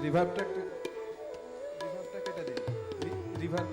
রিভার্বটা কেটে দিন। Reverb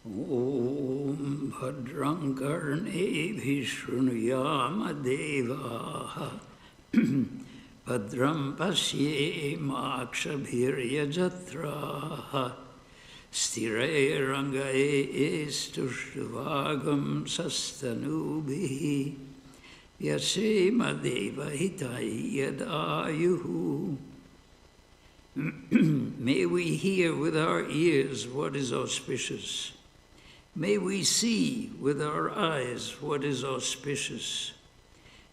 Om Bhadram Karneभिः Shrunuyama Devaः Bhadram Pasyemakshbhiryajatraः Sthirairangayestushvagam sastanubhiः Yasema Devahitai Yadayuhu. May we hear with our ears what is auspicious. May we see with our eyes what is auspicious.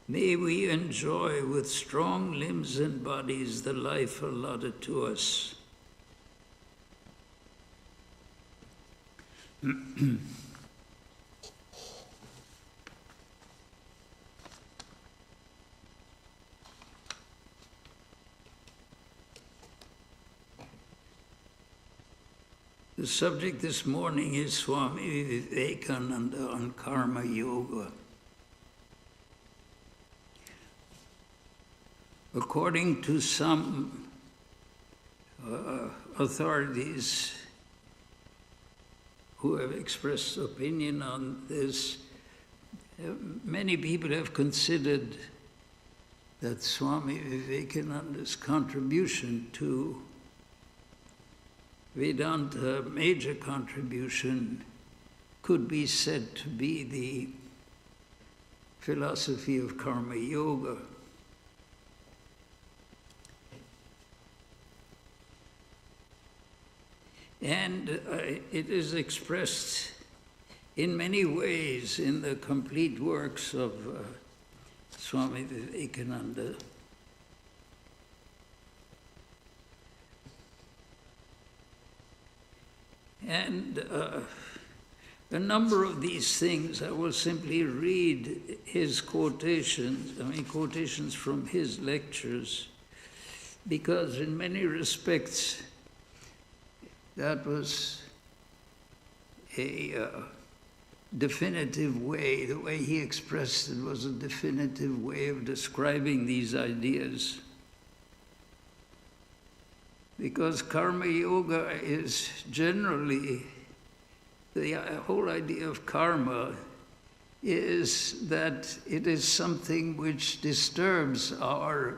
May we enjoy with strong limbs and bodies the life allotted to us. The subject this morning is Swami Vivekananda on Karma Yoga. According to some authorities, who have expressed opinion on this. Many people have considered that Swami Vivekananda's contribution to Vedanta, major contribution, could be said to be the philosophy of karma yoga. And it is expressed in many ways in the complete works of Swami Vedananda. And a number of these things, I will simply read his quotations, quotations from his lectures, because in many respects that was a definitive way, the way he expressed it was a definitive way of describing these ideas. Because karma yoga is generally, the whole idea of karma is that it is something which disturbs our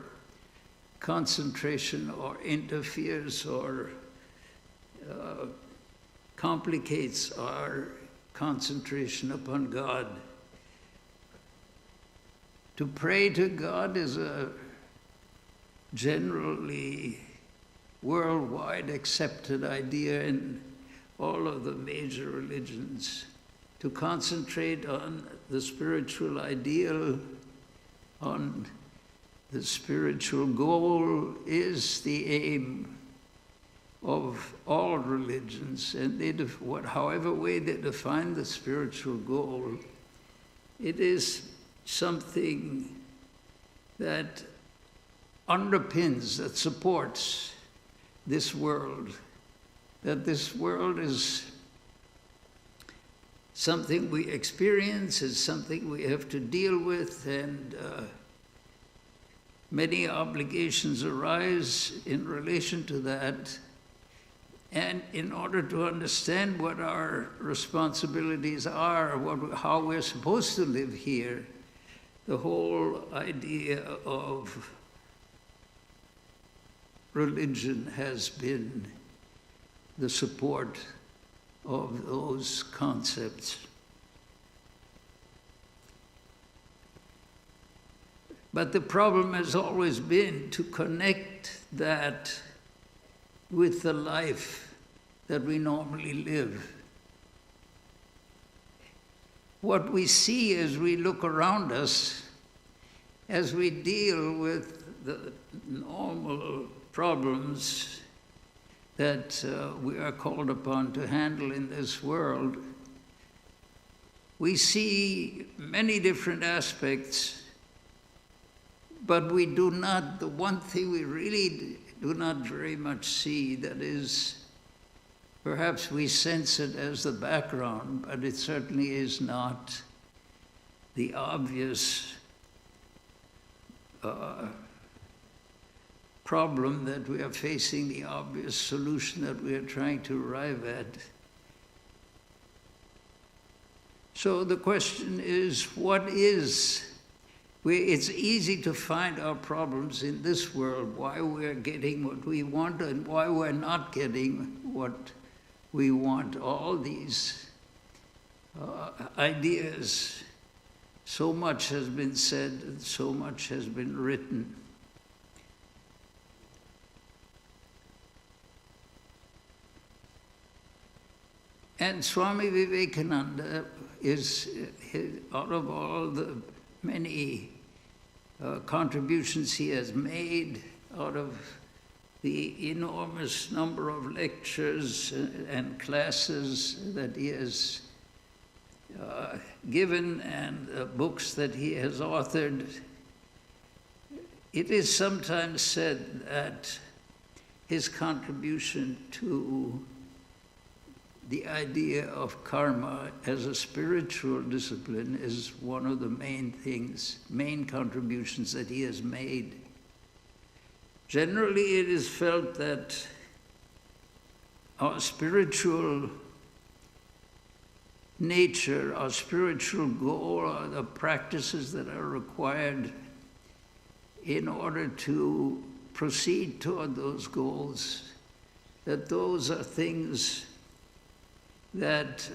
concentration or interferes or complicates our concentration upon God. To pray to God is a generally worldwide accepted idea in all of the major religions. To concentrate on the spiritual ideal, on the spiritual goal, is the aim of all religions. And however way they define the spiritual goal, it is something that underpins, that supports this world, that this world is something we experience, is something we have to deal with, and many obligations arise in relation to that. And in order to understand what our responsibilities are, how we're supposed to live here, the whole idea of religion has been the support of those concepts. But the problem has always been to connect that with the life that we normally live. What we see as we look around us, as we deal with the normal problems that we are called upon to handle in this world, we see many different aspects, but we do not, the one thing we really do not very much see, that is, perhaps we sense it as the background, but it certainly is not the obvious problem that we are facing, the obvious solution that we are trying to arrive at. So the question is, what is? It's easy to find our problems in this world, why we're getting what we want and why we're not getting what we want. All these ideas, so much has been said and so much has been written. And Swami Vivekananda is, out of all the many contributions he has made, out of the enormous number of lectures and classes that he has given and books that he has authored, it is sometimes said that his contribution to the idea of karma as a spiritual discipline is one of the main contributions that he has made. Generally, it is felt that our spiritual nature, our spiritual goal, or the practices that are required in order to proceed toward those goals, that those are things that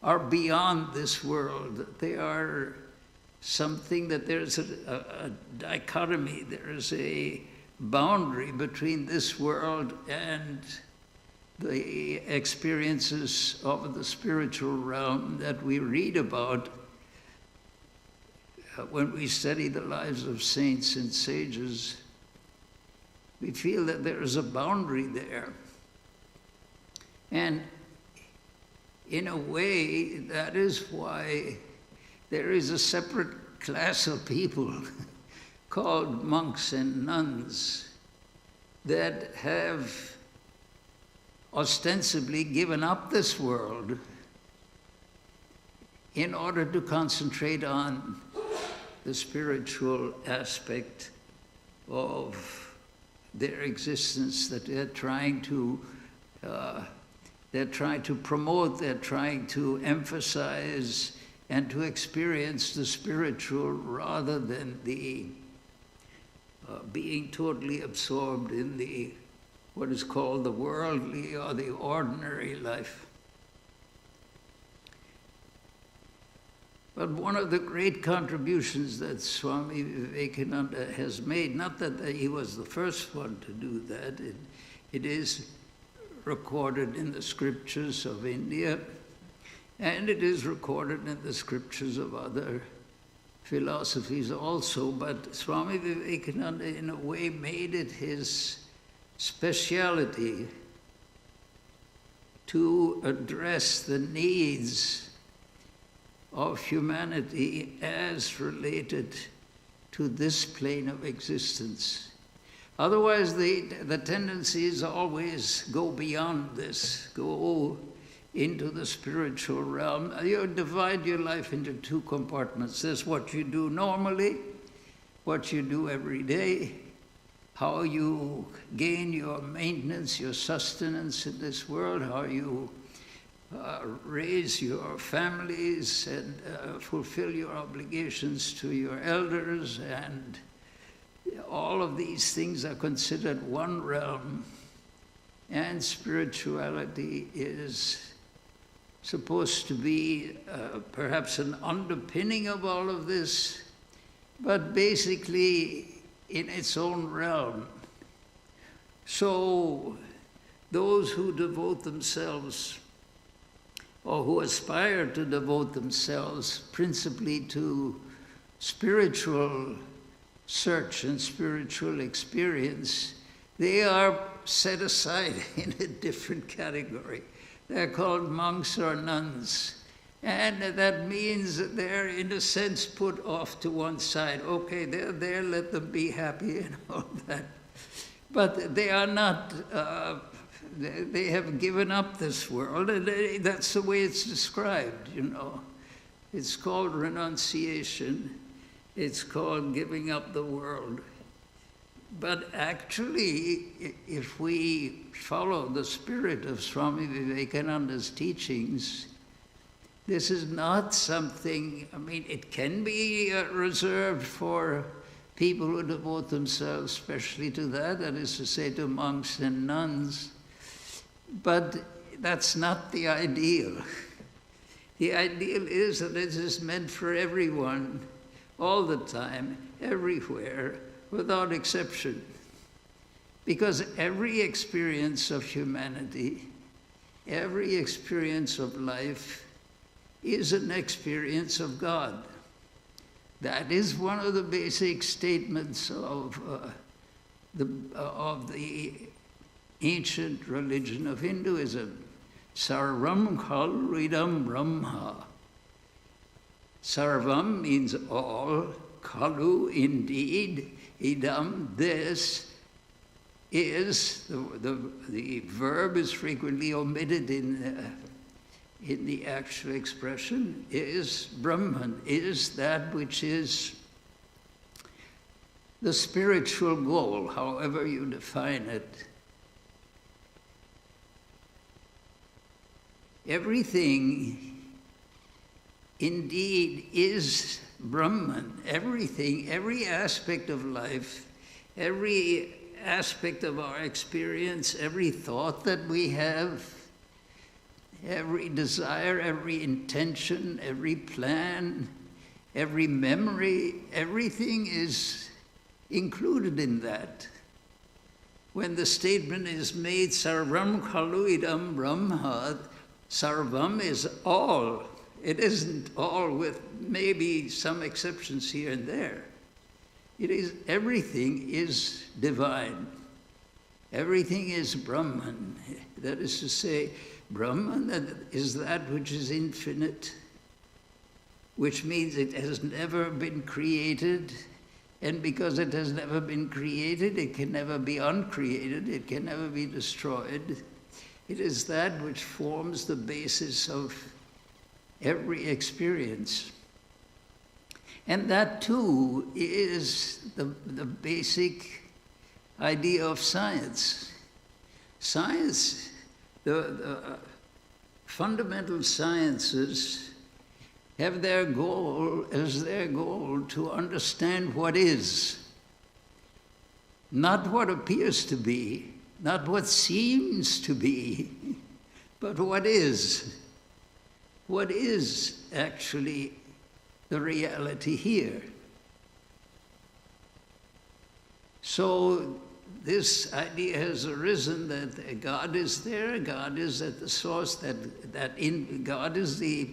are beyond this world, that they are something that there's a dichotomy, there's a boundary between this world and the experiences of the spiritual realm that we read about when we study the lives of saints and sages. We feel that there is a boundary there. And in a way, that is why there is a separate class of people called monks and nuns that have ostensibly given up this world in order to concentrate on the spiritual aspect of their existence, that they're trying to promote, they're trying to emphasize and to experience the spiritual rather than the being totally absorbed in the what is called the worldly or the ordinary life. But one of the great contributions that Swami Vivekananda has made, not that he was the first one to do that, it is recorded in the scriptures of India, and it is recorded in the scriptures of other philosophies also, but Swami Vivekananda in a way made it his speciality to address the needs of humanity as related to this plane of existence. Otherwise, the tendencies always go beyond this, go into the spiritual realm. You divide your life into two compartments. There's what you do normally, what you do every day, how you gain your maintenance, your sustenance in this world, how you raise your families and fulfill your obligations to your elders, and all of these things are considered one realm, and spirituality is supposed to be perhaps an underpinning of all of this, but basically in its own realm. So those who devote themselves or who aspire to devote themselves principally to spiritual search and spiritual experience, they are set aside in a different category. They're called monks or nuns. And that means that they're, in a sense, put off to one side. Okay, they're there, let them be happy and all that. But they are not, they have given up this world, and that's the way it's described, you know. It's called renunciation. It's called giving up the world. But actually, if we follow the spirit of Swami Vivekananda's teachings, this is not something, I mean, it can be reserved for people who devote themselves especially to that is to say to monks and nuns, but that's not the ideal. The ideal is that it is meant for everyone, all the time, everywhere, without exception. Because every experience of humanity, every experience of life is an experience of God. That is one of the basic statements of the ancient religion of Hinduism. Sarvam khalu idam brahma. Sarvam means all, khalu indeed, idam this is, the verb is frequently omitted in the actual expression, is Brahman, is that which is the spiritual goal, however you define it. everything indeed is Brahman. Everything, every aspect of life, every aspect of our experience, every thought that we have, every desire, every intention, every plan, every memory, everything is included in that. When the statement is made, Sarvam Khalu Idam Brahma, Sarvam is all. It isn't all with maybe some exceptions here and there. It is, everything is divine. Everything is Brahman. That is to say, Brahman is that which is infinite, which means it has never been created, and because it has never been created, it can never be uncreated, it can never be destroyed. It is that which forms the basis of every experience. And that too is the basic idea of science. Science, the fundamental sciences have their goal as their goal to understand what is, not what appears to be, not what seems to be, but what is. What is actually the reality here? So this idea has arisen that God is there, God is at the source, God is the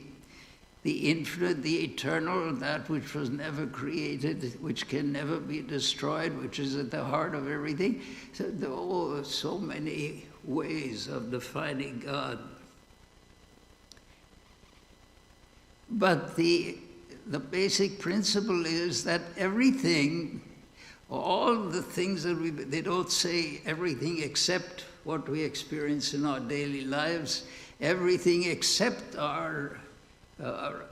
infinite, the eternal, that which was never created, which can never be destroyed, which is at the heart of everything. So there are so many ways of defining God. But the basic principle is that everything, all the things that they don't say everything except what we experience in our daily lives, everything except our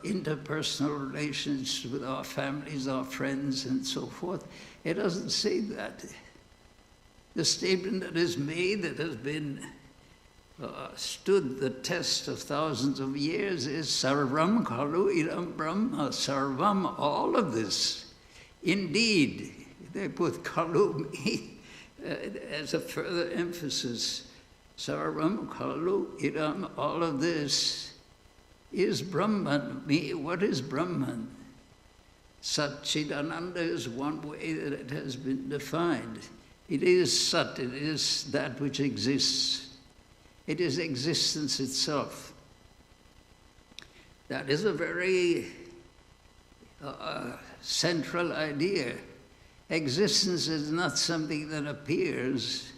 interpersonal relations with our families, our friends, and so forth. It doesn't say that. The statement that is made, that has been stood the test of thousands of years, is Sarvam Khalu Idam Brahma. Sarvam, all of this. Indeed, they put Khalu as a further emphasis. Sarvam Khalu Idam, all of this is Brahman. What is Brahman? Satchidananda is one way that it has been defined. It is Sat, it is that which exists. It is existence itself. That is a very central idea. Existence is not something that appears,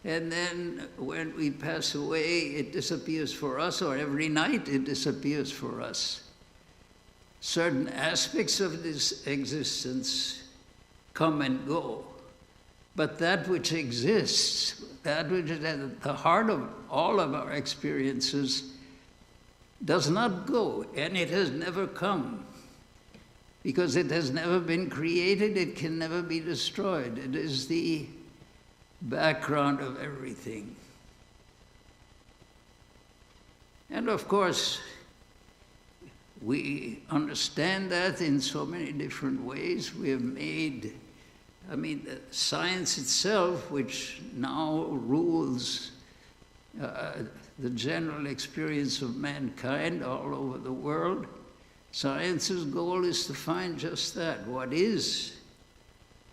and then when we pass away, it disappears for us, or every night it disappears for us. Certain aspects of this existence come and go, but that which exists, that which is at the heart of all of our experiences, does not go, and it has never come. Because it has never been created, it can never be destroyed. It is the background of everything. And of course, we understand that in so many different ways. We have made, science itself, which now rules the general experience of mankind all over the world, science's goal is to find just that. What is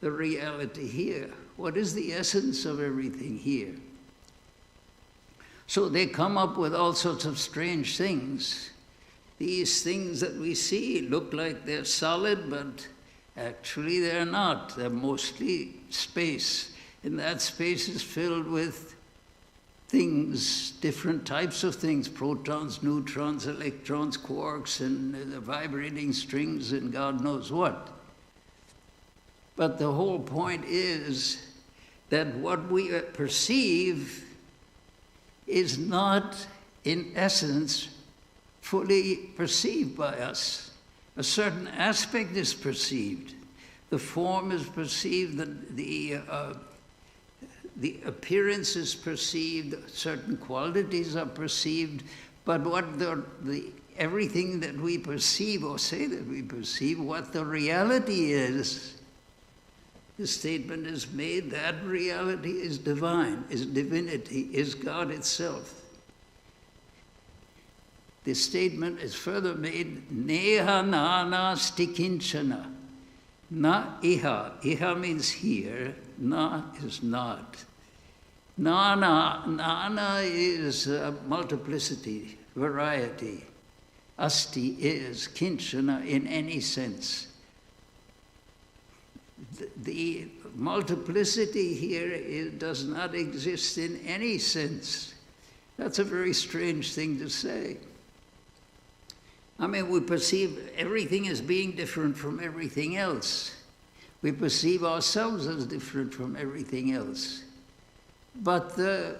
the reality here? What is the essence of everything here? So they come up with all sorts of strange things. These things that we see look like they're solid, but actually they're not. They're mostly space. And that space is filled with things, different types of things, protons, neutrons, electrons, quarks, and the vibrating strings, and God knows what. But the whole point is that what we perceive is not, in essence, fully perceived by us. A certain aspect is perceived. The form is perceived, the appearance is perceived, certain qualities are perceived, But what everything that we perceive or say that we perceive, what the reality is, the statement is made, that reality is divine, is divinity, is God itself. The statement is further made, neha nana stikinchana. Na iha. Iha means here, na is not. Nana is multiplicity, variety. Asti is kinchana in any sense. The multiplicity here does not exist in any sense. That's a very strange thing to say. I mean, we perceive everything as being different from everything else. We perceive ourselves as different from everything else. But the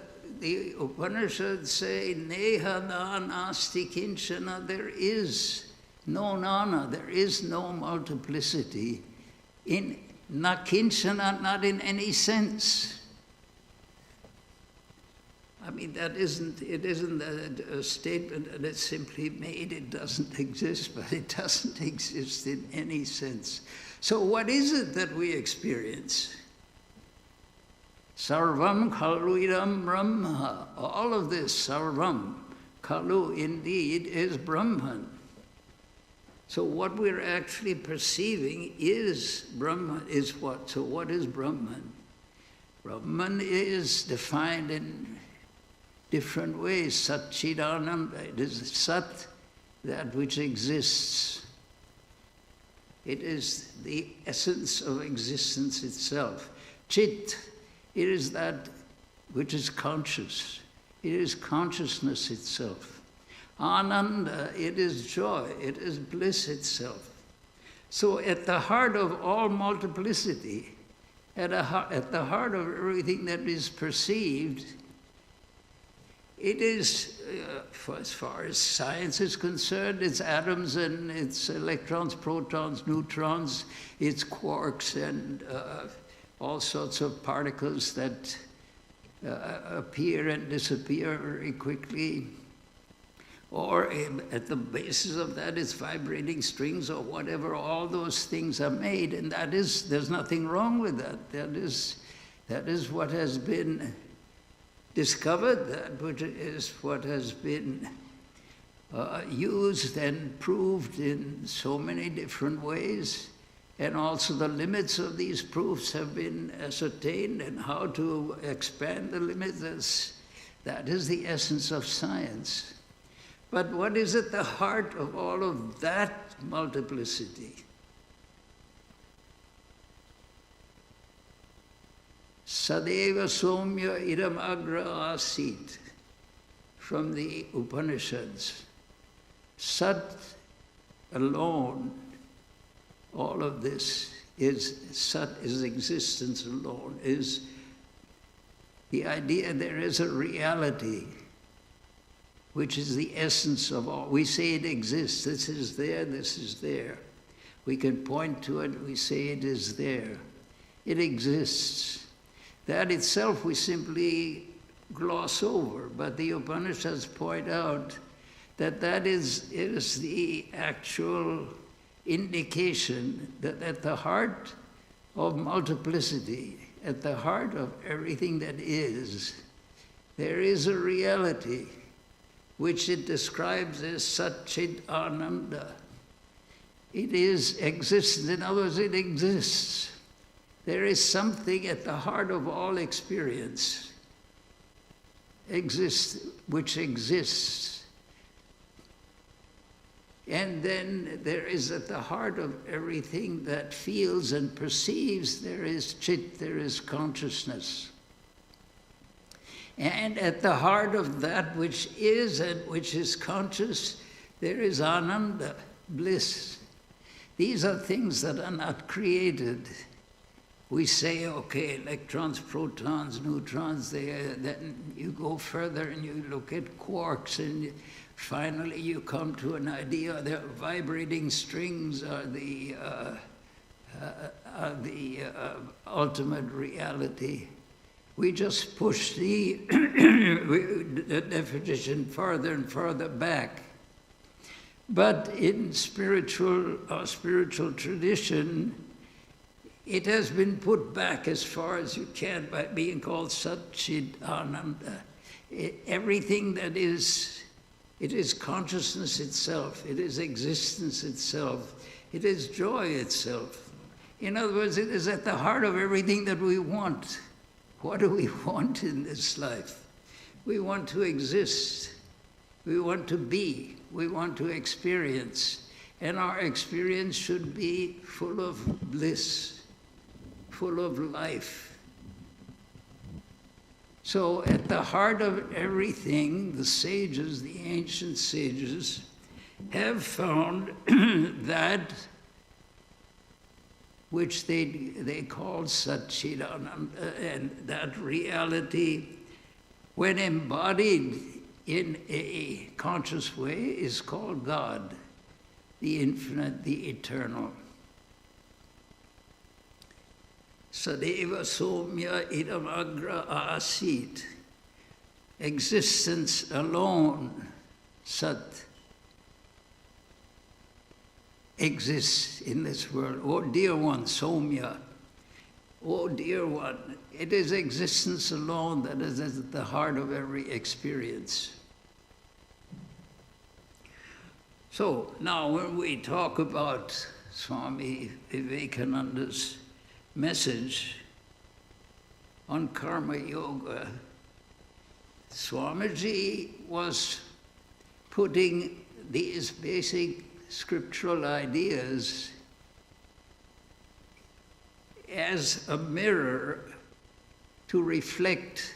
Upanishads say, neha nana asti kinchana, there is no nana, there is no multiplicity. In na kinchana, not in any sense. I mean, it isn't a statement that it's simply made, it doesn't exist, but it doesn't exist in any sense. So what is it that we experience? Sarvam khalu idam brahma. All of this, sarvam khalu, indeed, is Brahman. So what we're actually perceiving is Brahman, is what? So what is Brahman? Brahman is defined in different ways. Satchidananda, it is Sat, that which exists. It is the essence of existence itself. Chit, it is that which is conscious. It is consciousness itself. Ananda, it is joy. It is bliss itself. So at the heart of all multiplicity, at the heart of everything that is perceived, it is, as far as science is concerned, it's atoms and it's electrons, protons, neutrons, it's quarks and all sorts of particles that appear and disappear very quickly. Or at the basis of that is vibrating strings or whatever, all those things are made, and there's nothing wrong with that. That is what has been discovered, that which is what has been used and proved in so many different ways. And also the limits of these proofs have been ascertained, and how to expand the limits, that is the essence of science. But what is at the heart of all of that multiplicity? Sadeva somya idam agra asit, from the Upanishads. Sat alone, all of this is, Sat is existence alone, is the idea there is a reality which is the essence of all. We say it exists, this is there, this is there. We can point to it, we say it is there. It exists. That itself we simply gloss over, but the Upanishads point out that that is the actual indication that at the heart of multiplicity, at the heart of everything that is, there is a reality which it describes as Satchit Ananda. It is existence, in other words, it exists. There is something at the heart of all experience, which exists. And then there is at the heart of everything that feels and perceives, there is Chit, there is consciousness. And at the heart of that which is and which is conscious, there is Ananda, bliss. These are things that are not created. We say, okay, electrons, protons, neutrons, then you go further and you look at quarks, and finally you come to an idea that vibrating strings are the ultimate reality. we just push the definition further and further back. But in our spiritual tradition, it has been put back as far as you can by being called Satchidananda. Everything that is, it is consciousness itself, it is existence itself, it is joy itself. In other words, it is at the heart of everything that we want. What do we want in this life? We want to exist. We want to be. We want to experience. And our experience should be full of bliss, full of life. So at the heart of everything, the sages, the ancient sages, have found that which they called Satchidananda, and that reality, when embodied in a conscious way, is called God, the infinite, the eternal. Sadeva somya idam agra asit. Existence alone, Sat, exists in this world. Oh, dear one, Somya. Oh, dear one, it is existence alone that is at the heart of every experience. So now when we talk about Swami Vivekananda's message on karma yoga, Swamiji was putting these basic scriptural ideas as a mirror to reflect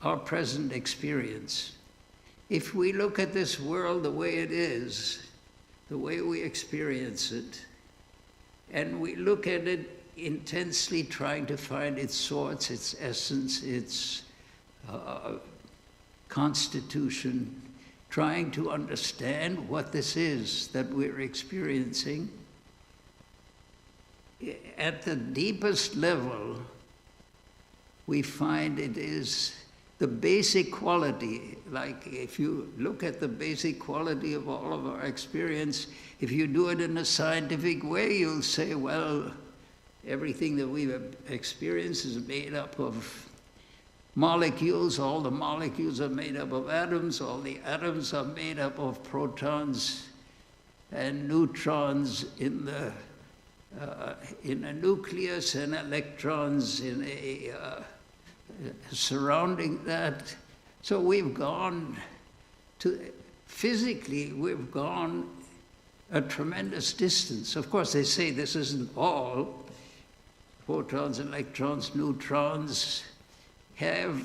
our present experience. If we look at this world the way it is, the way we experience it, and we look at it intensely trying to find its source, its essence, its constitution, trying to understand what this is that we're experiencing, at the deepest level, we find it is the basic quality. Like if you look at the basic quality of all of our experience, if you do it in a scientific way, you'll say, well, everything that we've experienced is made up of molecules. All the molecules are made up of atoms. All the atoms are made up of protons and neutrons in a nucleus, and electrons in a surrounding that. So we've gone to, physically, we've gone a tremendous distance. Of course, they say this isn't all. Protons, electrons, neutrons have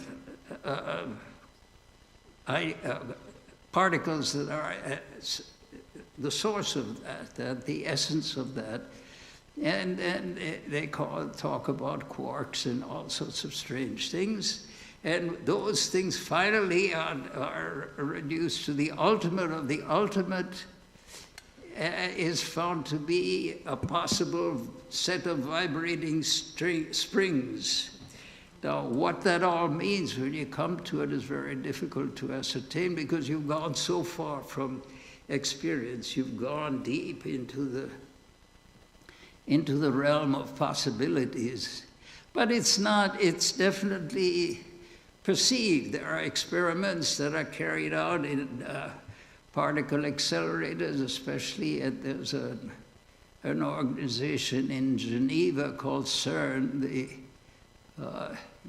particles that are the source of that, the essence of that. And they talk about quarks and all sorts of strange things. And those things finally are reduced to the ultimate of the ultimate, is found to be a possible set of vibrating springs. Now, what that all means when you come to it is very difficult to ascertain, because you've gone so far from experience. You've gone deep into the realm of possibilities. But it's not, it's definitely perceived. There are experiments that are carried out in particle accelerators, especially there's an organization in Geneva called CERN, the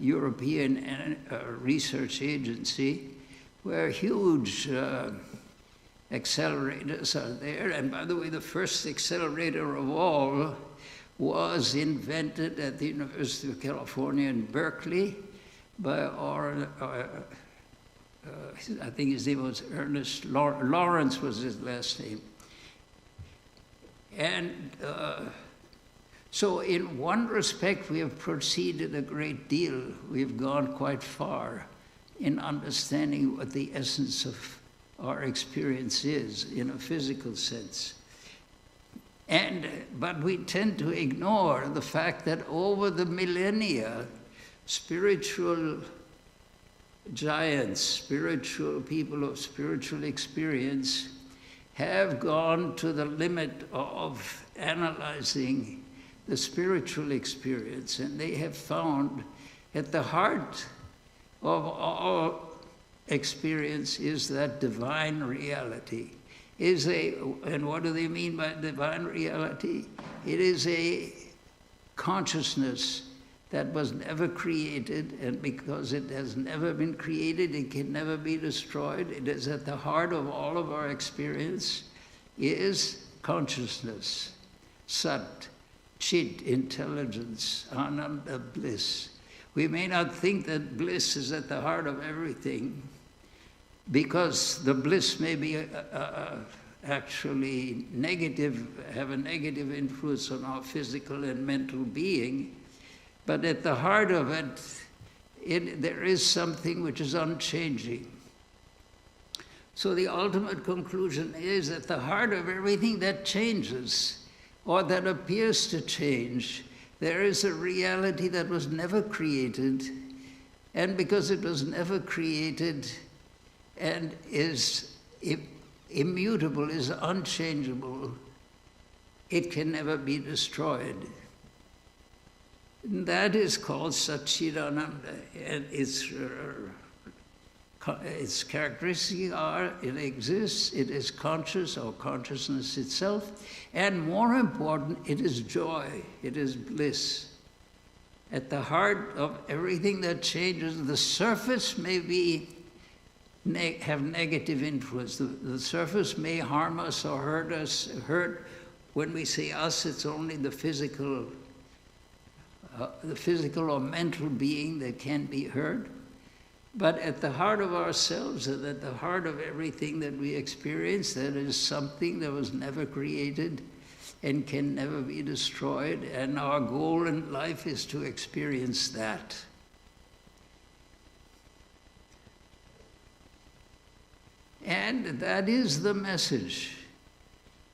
European Research Agency, where huge accelerators are there. And by the way, the first accelerator of all was invented at the University of California in Berkeley by I think his name was Ernest Lawrence was his last name. And so in one respect, we have proceeded a great deal. We've gone quite far in understanding what the essence of our experience is in a physical sense. But we tend to ignore the fact that over the millennia, spiritual giants, spiritual people of spiritual experience have gone to the limit of analyzing the spiritual experience, and they have found at the heart of all experience is that divine reality. And what do they mean by divine reality? It is a consciousness that was never created, and because it has never been created, it can never be destroyed. It is at the heart of all of our experience, is consciousness, Sat, Chit, intelligence, Ananda, bliss. We may not think that bliss is at the heart of everything, because the bliss may be actually negative, have a negative influence on our physical and mental being. But at the heart of it, there is something which is unchanging. So the ultimate conclusion is at the heart of everything that changes or that appears to change, there is a reality that was never created. And because it was never created and is immutable, is unchangeable, it can never be destroyed. And that is called Satchidananda, and its characteristics are, it exists, it is conscious or consciousness itself, and more important, it is joy, it is bliss. At the heart of everything that changes, the surface may be have negative influence. The surface may harm us or hurt us. When we say us, it's only the physical or mental being that can be hurt. But at the heart of ourselves and at the heart of everything that we experience, there is something that was never created and can never be destroyed. And our goal in life is to experience that. And that is the message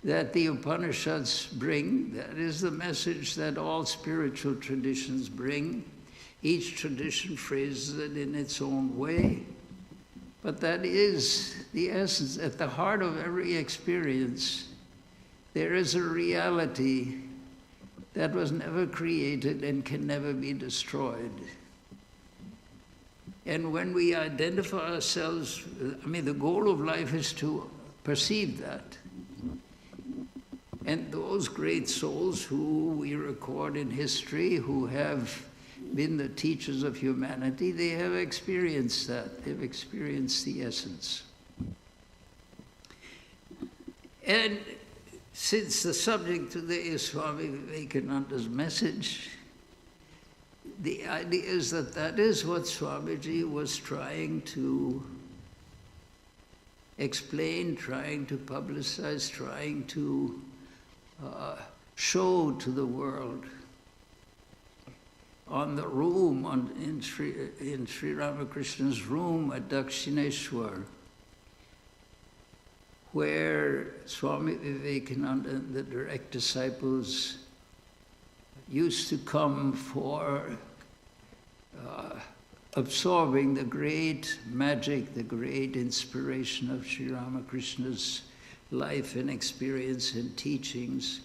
that the Upanishads bring. That is the message that all spiritual traditions bring. Each tradition phrases it in its own way. But that is the essence. At the heart of every experience, there is a reality that was never created and can never be destroyed. And when we identify ourselves, the goal of life is to perceive that. And those great souls who we record in history, who have been the teachers of humanity, they have experienced that. They've experienced the essence. And since the subject today is Swami Vivekananda's message, the idea is that that is what Swamiji was trying to explain, trying to publicize, trying to show to the world. On the room, in Sri Ramakrishna's room at Dakshineshwar, where Swami Vivekananda and the direct disciples used to come for absorbing the great magic, the great inspiration of Sri Ramakrishna's life and experience and teachings.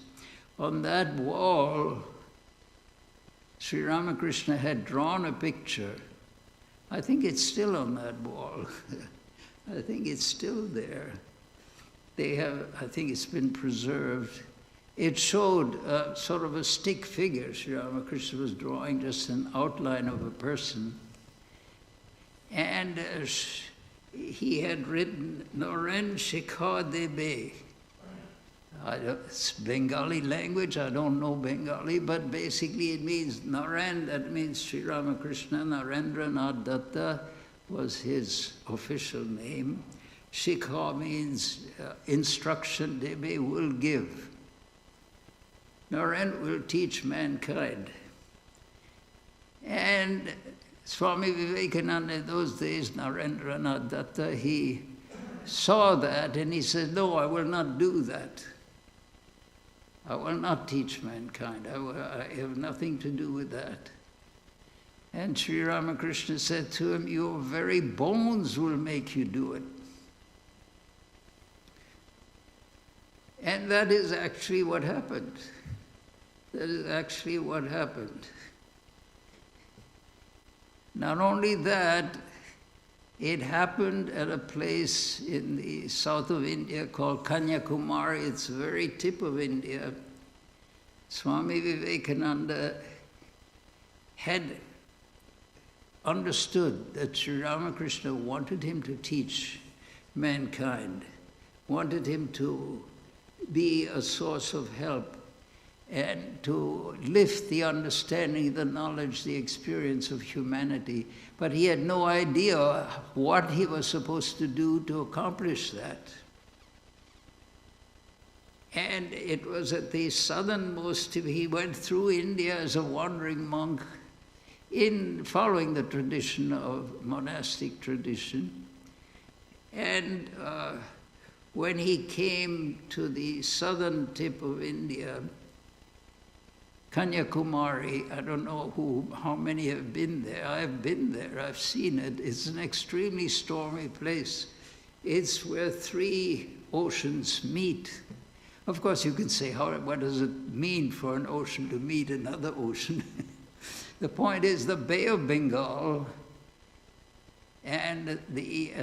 On that wall, Sri Ramakrishna had drawn a picture. I think it's still on that wall. I think it's still there. I think it's been preserved. It showed sort of a stick figure. Sri Ramakrishna was drawing just an outline of a person. And he had written, Noren Shikha Debe. It's Bengali language, I don't know Bengali, but basically it means Naren, that means Sri Ramakrishna. Narendranath Datta was his official name. Shikha means instruction, Debe will give. Naren will teach mankind. And Swami Vivekananda in those days, Narendranath Datta, he saw that and he said, no, I will not do that. I will not teach mankind. I have nothing to do with that. And Sri Ramakrishna said to him, "Your very bones will make you do it." And that is actually what happened. That is actually what happened. Not only that, it happened at a place in the south of India called Kanyakumari. It's the very tip of India. Swami Vivekananda had understood that Sri Ramakrishna wanted him to teach mankind, wanted him to be a source of help and to lift the understanding, the knowledge, the experience of humanity. But he had no idea what he was supposed to do to accomplish that. And it was at the southernmost tip. He went through India as a wandering monk, in following the tradition of monastic tradition. And when he came to the southern tip of India, Kanyakumari, I don't know how many have been there. I've been there, I've seen it. It's an extremely stormy place. It's where three oceans meet. Of course, you can say, what does it mean for an ocean to meet another ocean? The point is, the Bay of Bengal and the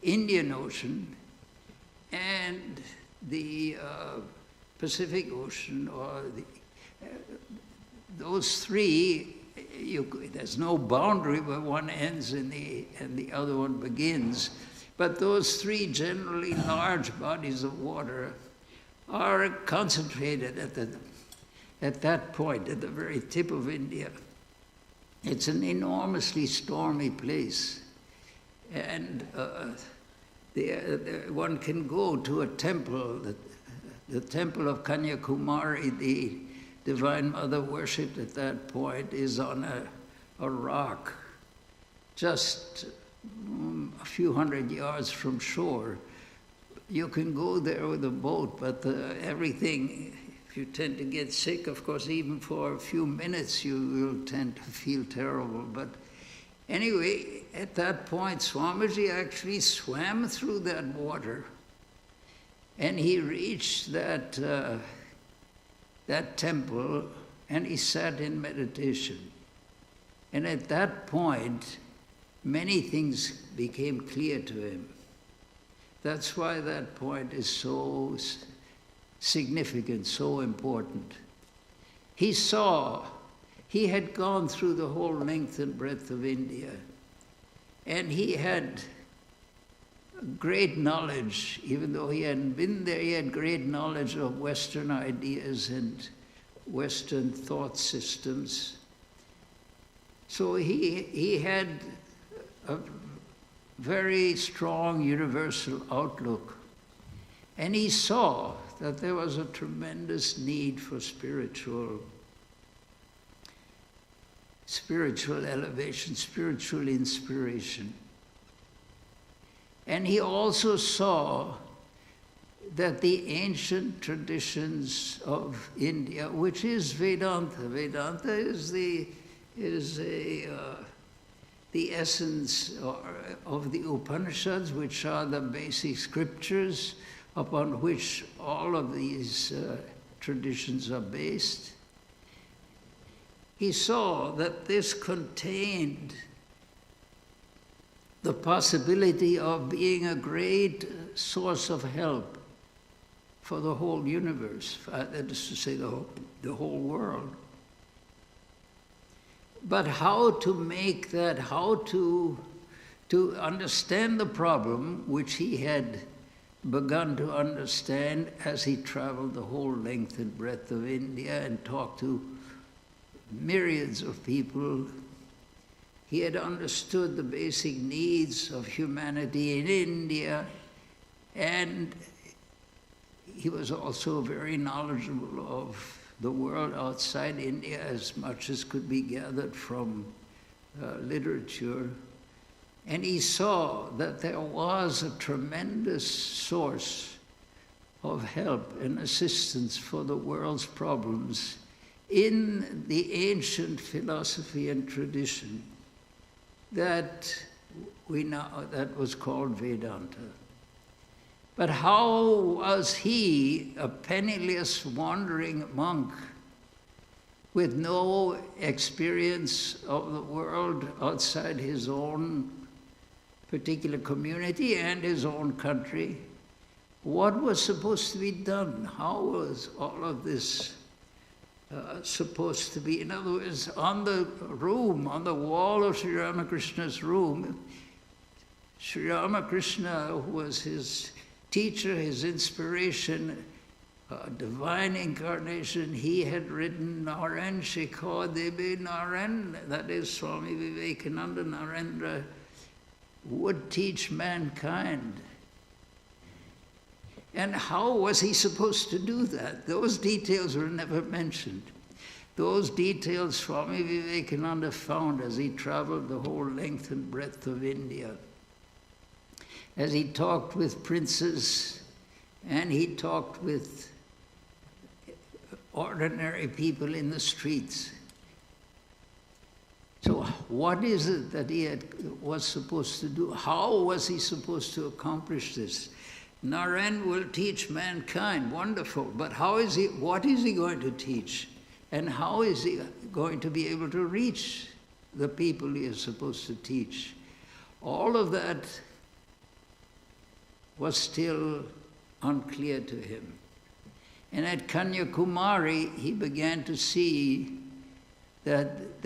Indian Ocean and the Pacific Ocean, or those three, there's no boundary where one ends and the other one begins. But those three generally large bodies of water are concentrated at that point, at the very tip of India. It's an enormously stormy place. And one can go to a temple, the temple of Kanyakumari, the Divine Mother worshipped at that point, is on a rock, just a few hundred yards from shore. You can go there with a boat, but everything, if you tend to get sick, of course, even for a few minutes, you will tend to feel terrible. But anyway, at that point, Swamiji actually swam through that water, and he reached that temple, and he sat in meditation. And at that point, many things became clear to him. That's why that point is so significant, so important. He saw, he had gone through the whole length and breadth of India, and he had great knowledge. Even though he hadn't been there, he had great knowledge of Western ideas and Western thought systems. So he had a very strong universal outlook. And he saw that there was a tremendous need for spiritual elevation, spiritual inspiration. And he also saw that the ancient traditions of India, which is Vedanta. Vedanta is the essence of the Upanishads, which are the basic scriptures upon which all of these traditions are based. He saw that this contained the possibility of being a great source of help for the whole universe, that is to say, the whole world. But how to make that, how to understand the problem, which he had begun to understand as he traveled the whole length and breadth of India and talked to myriads of people. He had understood the basic needs of humanity in India, and he was also very knowledgeable of the world outside India as much as could be gathered from literature. And he saw that there was a tremendous source of help and assistance for the world's problems in the ancient philosophy and tradition that we know that was called Vedanta. But how was he, a penniless wandering monk with no experience of the world outside his own particular community and his own country, what was supposed to be done? How was all of this supposed to be? In other words, on the wall of Sri Ramakrishna's room, Sri Ramakrishna, who was his teacher, his inspiration, divine incarnation, he had written Naren Shikha Debe Naren, that is Swami Vivekananda Narendra, would teach mankind. And how was he supposed to do that? Those details were never mentioned. Those details Swami Vivekananda found as he traveled the whole length and breadth of India. As he talked with princes and he talked with ordinary people in the streets. So what is it that he was supposed to do? How was he supposed to accomplish this? Naren will teach mankind, wonderful, but what is he going to teach? And how is he going to be able to reach the people he is supposed to teach? All of that was still unclear to him. And at Kanyakumari, he began to see that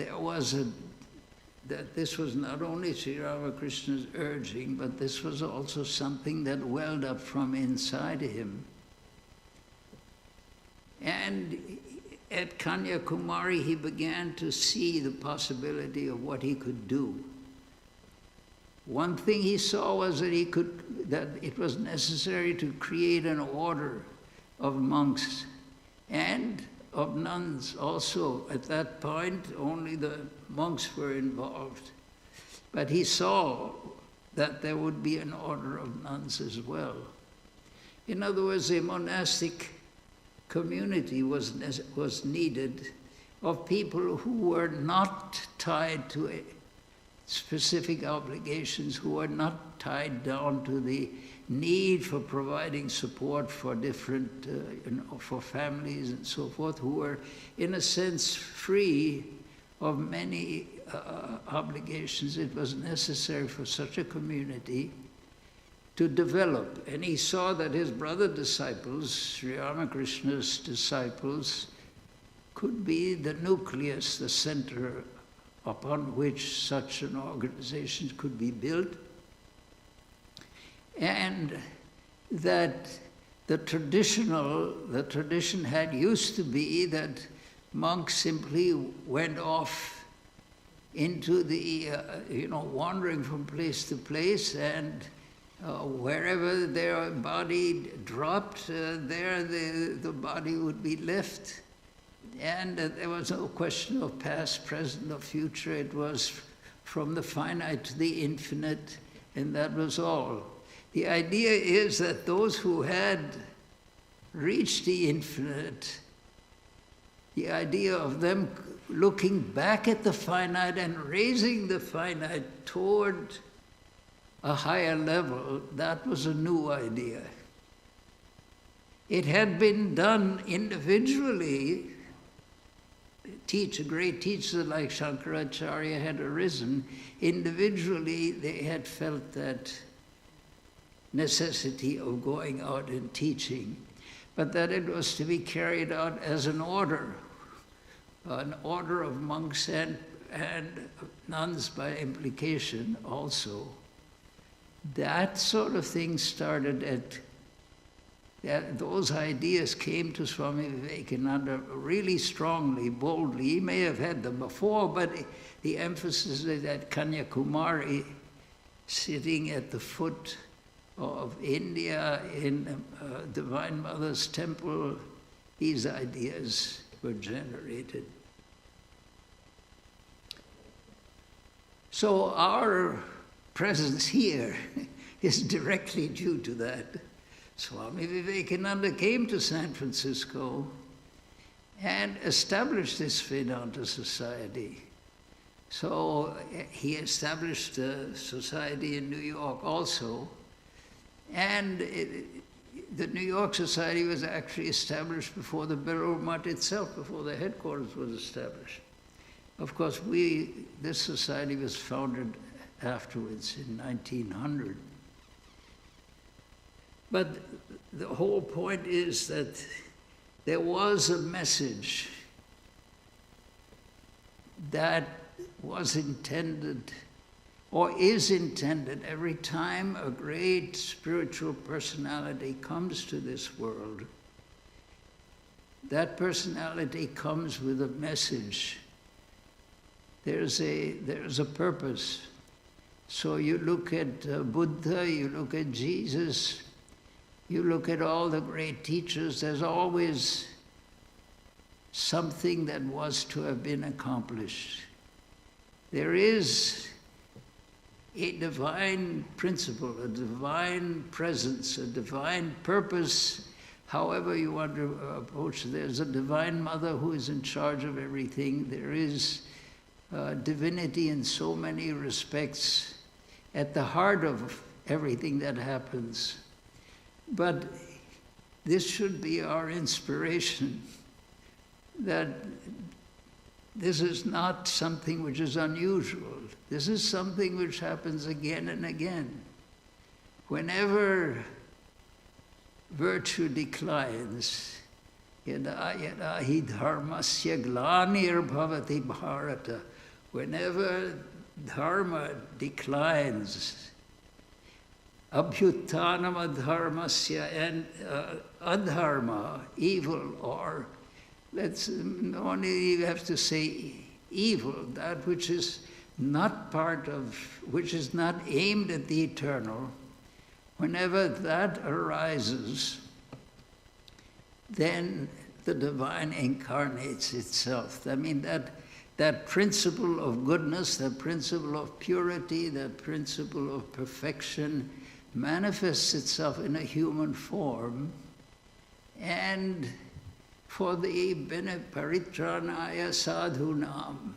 that this was not only Sri Ramakrishna's urging, but this was also something that welled up from inside him. And at Kanyakumari, he began to see the possibility of what he could do. One thing he saw was that it was necessary to create an order of monks and of nuns also. At that point, only the monks were involved. But he saw that there would be an order of nuns as well. In other words, a monastic community was needed of people who were not tied to specific obligations, who are not tied down to the need for providing support for different, for families and so forth, who are, in a sense, free of many obligations. It was necessary for such a community to develop. And he saw that his brother disciples, Sri Ramakrishna's disciples, could be the nucleus, the center upon which such an organization could be built, and that the tradition had used to be that monks simply went off into the, wandering from place to place, and wherever their body dropped, there the body would be left. And there was no question of past, present, or future. It was from the finite to the infinite, and that was all. The idea is that those who had reached the infinite, the idea of them looking back at the finite and raising the finite toward a higher level, that was a new idea. It had been done individually. Great teachers like Shankaracharya had arisen. Individually, they had felt that necessity of going out and teaching, but that it was to be carried out as an order of monks and nuns by implication also. That sort of thing started those ideas came to Swami Vivekananda really strongly, boldly. He may have had them before, but the emphasis is at Kanyakumari, sitting at the foot of India in Divine Mother's temple, these ideas were generated. So our presence here is directly due to that. Swami Vivekananda came to San Francisco, and established this Vedanta society. So he established a society in New York also, and the New York Society was actually established before the Belur Mutt itself, before the headquarters was established. Of course, this society was founded afterwards in 1900. But the whole point is that there was a message that was intended or is intended every time a great spiritual personality comes to this world. That personality comes with a message. There's a purpose. So you look at Buddha, you look at Jesus, you look at all the great teachers, there's always something that was to have been accomplished. There is a divine principle, a divine presence, a divine purpose, however you want to approach it. There's a divine mother who is in charge of everything. There is divinity in so many respects at the heart of everything that happens. But this should be our inspiration, that this is not something which is unusual. This is something which happens again and again. Whenever virtue declines, yada yada hi dharmasya glanir bhavati bharata, whenever dharma declines, abhyuttanam adharmasya, and adharma, evil, or only have to say evil, that which is not part of, which is not aimed at the eternal, whenever that arises, then the divine incarnates itself. I mean, that principle of goodness, that principle of purity, that principle of perfection manifests itself in a human form, and for the paritranaya sadhunam,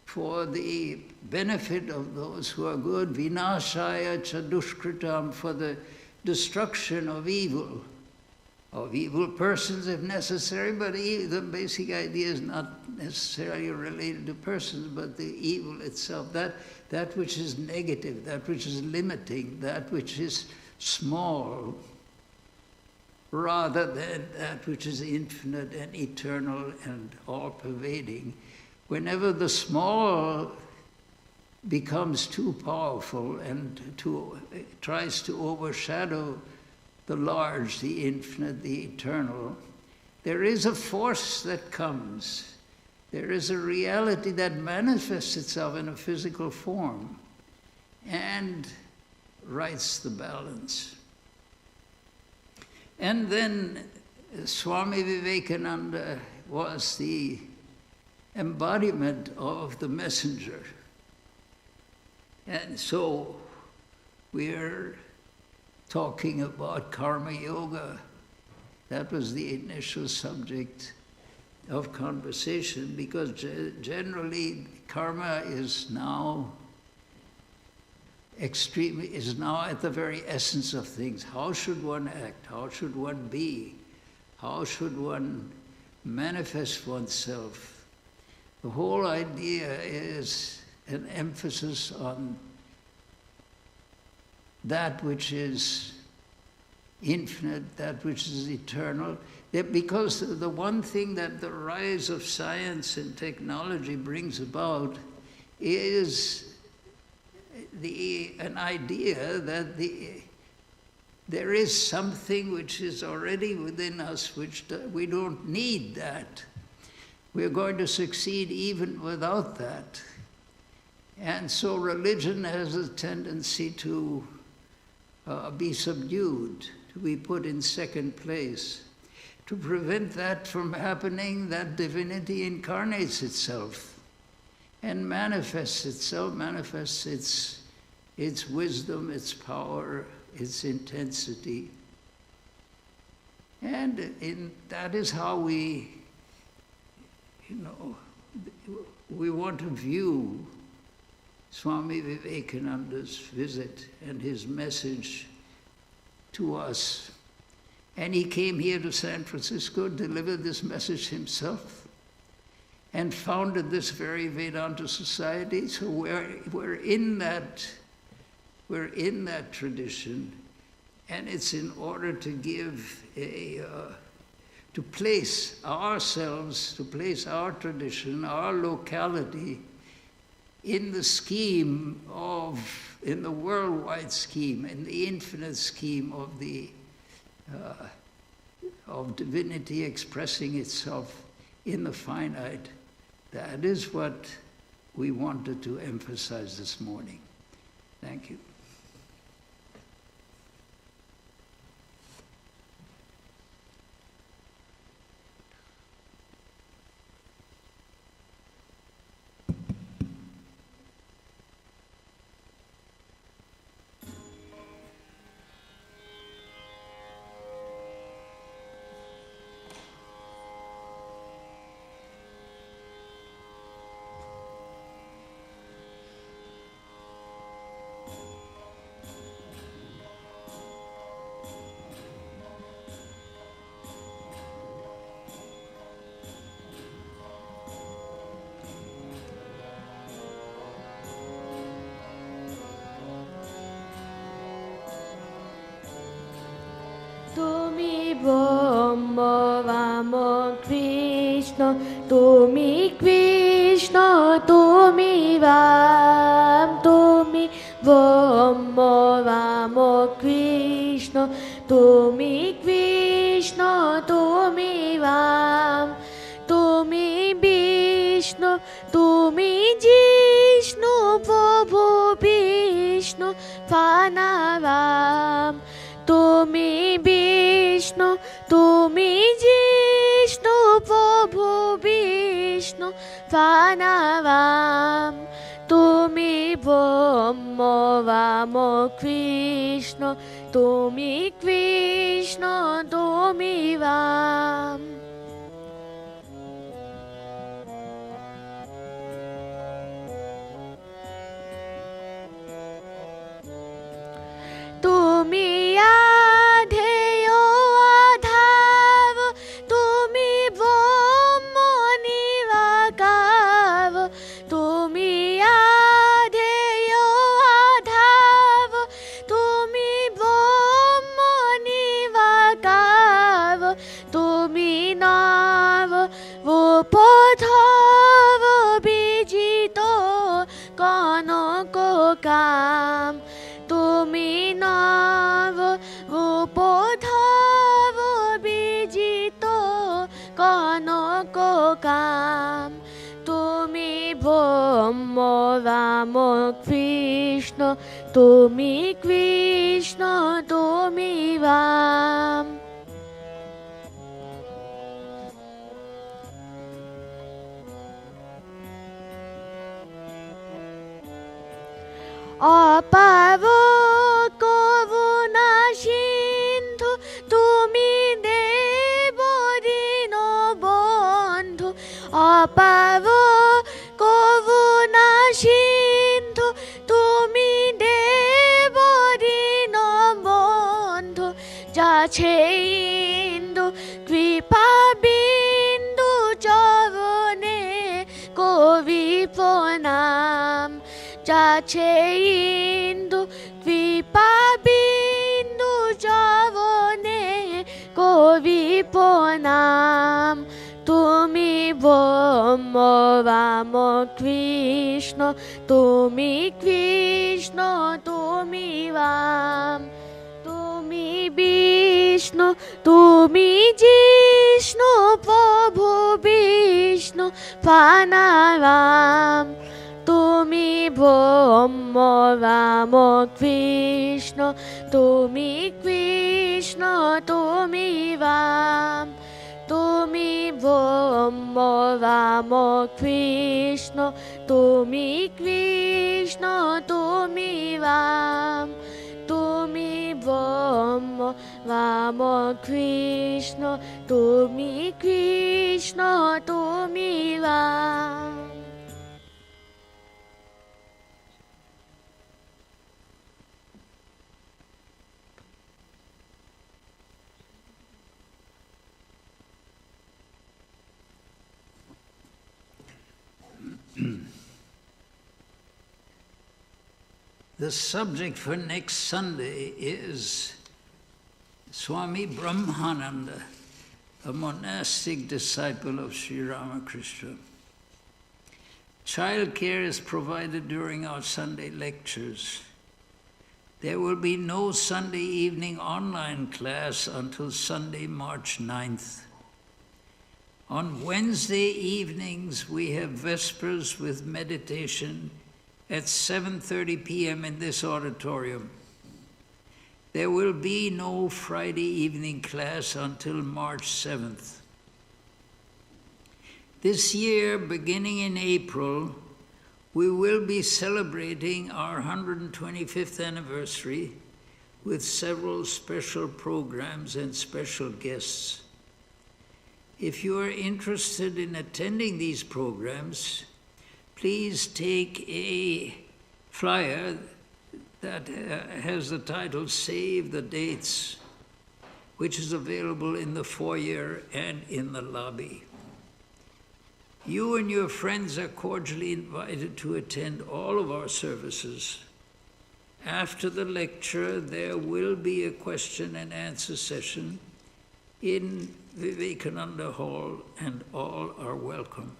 for the benefit of those who are good, vinashaya chadushkritam, for the destruction of evil persons if necessary, but the basic idea is not necessarily related to persons, but the evil itself, that which is negative, that which is limiting, that which is small, rather than that which is infinite and eternal and all-pervading. Whenever the small becomes too powerful and tries to overshadow the large, the infinite, the eternal, there is a force that comes. There is a reality that manifests itself in a physical form and rights the balance. And then Swami Vivekananda was the embodiment of the messenger. And so we're talking about karma yoga. That was the initial subject of conversation, because generally karma is now at the very essence of things. How should one act? How should one be? How should one manifest oneself? The whole idea is an emphasis on that which is infinite, that which is eternal. Because the one thing that the rise of science and technology brings about is an idea that there is something which is already within us, which we don't need that. We're going to succeed even without that. And so religion has a tendency to be subdued, to be put in second place. To prevent that from happening, that divinity incarnates itself and manifests itself, manifests its wisdom, its power, its intensity. And that is how we we want to view Swami Vivekananda's visit and his message to us. And he came here to San Francisco, delivered this message himself, and founded this very Vedanta society. So we're in that tradition, and it's in order to give to place ourselves, to place our tradition, our locality in the scheme in the worldwide scheme, in the infinite scheme of divinity expressing itself in the finite. That is what we wanted to emphasize this morning. Thank you. তুমি ব্রহ্ম বাম কৃষ্ণ, তুমি কৃষ্ণ, তুমি বাম, তুমি ব্রহ্ম বাম কৃষ্ণ, তুমি কৃষ্ণ, তুমি বাম, তুমি বিষ্ণু, তুমি জিষ্ণু, প্রভু বিষ্ণু প্রাণারাম, তুমি বিষ্ণু, তুমি জিষ্ণু, প্রভু বিষ্ণু প্রাণারাম, তুমি ব্রহ্ম বাম কৃষ্ণ, তুমি কৃষ্ণ, তুমি রাম। তুমি আধেয় আধার, তুমি ব্রহ্ম নিরাকার, তুমি আধেয় আধার, তুমি ব্রহ্ম নিরাকার, তুমি নর রূপধর বিজিত কনক কাম, তুমি নব রূপধর বিজিত কনক কাম, তুমি ব্রহ্ম রাম কৃষ্ণ, তুমি কৃষ্ণ, তুমি রাম। অপার করুণা সিন্ধু, তুমি দেব দীনবন্ধু, অপার করুণা সিন্ধু, তুমি দেব দীনবন্ধু, যাছে ইন্দু কৃপা বিন্দু চরণে করি প্রণাম, যাছে ইন্দু কৃপা বিন্দু চরণে করি প্রণাম, তুমি ব্রহ্ম রাম কৃষ্ণ, তুমি কৃষ্ণ, তুমি রাম, তুমি বিষ্ণু, তুমি জিষ্ণু, প্রভু বিষ্ণু প্রাণারাম, তুমি ব্রহ্ম রাম কৃষ্ণ, তুমি কৃষ্ণ, তুমি রাম, তুমি ব্রহ্ম রাম কৃষ্ণ, তুমি কৃষ্ণ, তুমি রাম, তুমি ব্রহ্ম vamos Krishna, তুমি কৃষ্ণ তুমি Ram. The subject for next Sunday is Swami Brahmananda, a monastic disciple of Sri Ramakrishna. Childcare is provided during our Sunday lectures. There will be no Sunday evening online class until Sunday, March 9th. On Wednesday evenings, we have Vespers with meditation at 7:30 p.m. in this auditorium. There will be no Friday evening class until March 7th. This year, beginning in April, we will be celebrating our 125th anniversary with several special programs and special guests. If you are interested in attending these programs, please take a flyer that has the title Save the Dates, which is available in the foyer and in the lobby. You and your friends are cordially invited to attend all of our services. After the lecture, there will be a question and answer session in Vivekananda Hall, and all are welcome.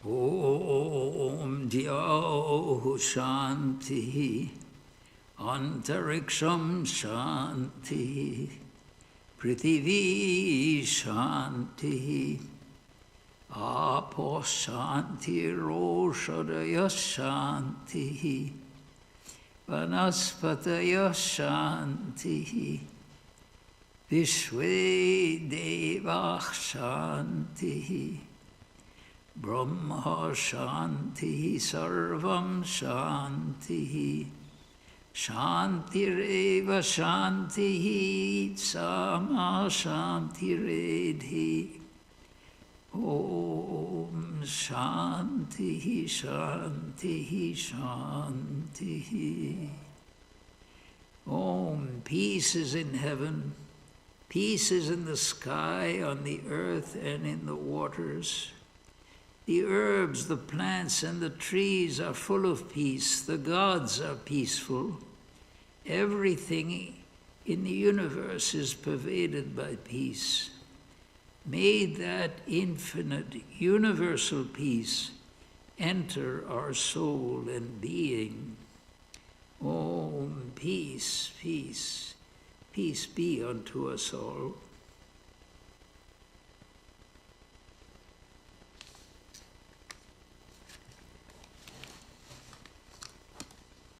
Om Dhyaho Shanti Antariksham Shanti Prithivi Shanti Apo Shanti Roshadaya Shanti Vanaspataya Shanti Vishwe Devah Shanti Brahma Shanti Sarvam Shanti Shantireva Shanti Sama Shantiredhi Om Shanti Shanti Shanti. Om, peace is in heaven, peace is in the sky, on the earth and in the waters. The herbs, the plants, and the trees are full of peace. The gods are peaceful. Everything in the universe is pervaded by peace. May that infinite, universal peace enter our soul and being. Om, peace, peace, peace be unto us all.